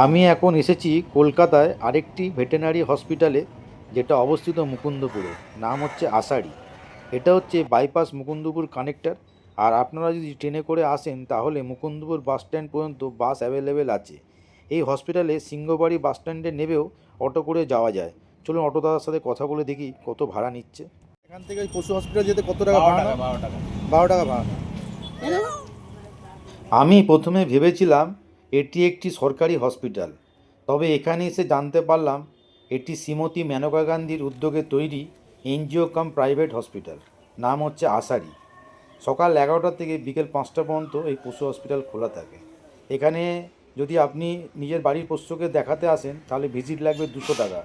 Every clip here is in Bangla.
আমি এখন এসেছি কলকাতায় আরেকটি ভেটেরিনারি হসপিটালে, যেটা অবস্থিত মুকুন্দপুরে। নাম হচ্ছে আষাঢ়ি। এটা হচ্ছে বাইপাস মুকুন্দপুর কানেক্টর। আর আপনারা যদি ট্রেনে করে আসেন তাহলে মুকুন্দপুর বাস স্ট্যান্ড পর্যন্ত বাস অ্যাভেলেবেল আছে। এই হসপিটালে সিংহবাড়ি বাস স্ট্যান্ডে নেবেও অটো করে যাওয়া যায়। চলুন অটো দাদার সাথে কথা বলে দেখি কত ভাড়া নিচ্ছে। এখান থেকে ওই পশু হসপিটাল যেতে কত টাকা ভাড়া? 12 টাকা। 12 টাকা ভাড়া। আমি প্রথমে ভেবেছিলাম এটি একটি সরকারি হসপিটাল, তবে এখানে এসে জানতে পারলাম এটি শ্রীমতী মেনকা গান্ধীর উদ্যোগে তৈরি এনজিও কাম প্রাইভেট হসপিটাল। নাম হচ্ছে আষাঢ়ি। সকাল 11টা থেকে বিকেল 5টা পর্যন্ত এই পশু হসপিটাল খোলা থাকে। এখানে যদি আপনি নিজের বাড়ির পশুকে দেখাতে আসেন তাহলে ভিজিট লাগবে 200 টাকা,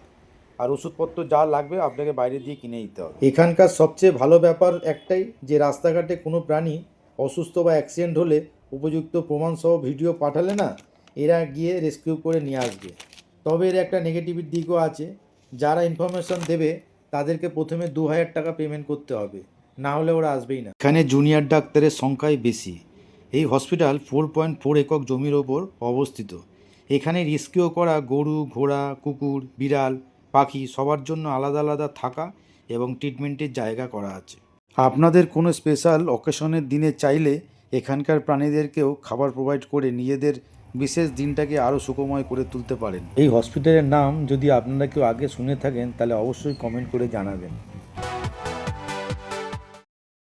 আর ওষুধপত্র যা লাগবে আপনাকে বাইরে দিয়ে কিনে দিতে হবে। এখানকার সবচেয়ে ভালো ব্যাপার একটাই, যে রাস্তাঘাটে কোনো প্রাণী অসুস্থ বা অ্যাক্সিডেন্ট হলে উপযুক্ত প্রমাণসহ ভিডিও পাঠালে না, এরা গিয়ে রেস্কিউ করে নিয়ে আসবে। তবে এর একটা নেগেটিভ দিকও আছে, যারা ইনফরমেশন দেবে তাদেরকে প্রথমে 2000 টাকা পেমেন্ট করতে হবে, না হলে ওরা আসবেই না। এখানে জুনিয়র ডাক্তারের সংখ্যাই বেশি। এই হসপিটাল 4.4 একক জমির ওপর অবস্থিত। এখানে রেস্কিউ করা গরু, ঘোড়া, কুকুর, বিড়াল, পাখি সবার জন্য আলাদা আলাদা থাকা এবং ট্রিটমেন্টের জায়গা করা আছে। আপনাদের কোনো স্পেশাল অকেশনের দিনে চাইলে এখানকার প্রাণীদেরকেও খাবার প্রোভাইড করে নিজেদের বিশেষ দিনটাকে আরও সুখময় করে তুলতে পারেন। এই হসপিটালের নাম যদি আপনারা কেউ আগে শুনে থাকেন তাহলে অবশ্যই কমেন্ট করে জানাবেন।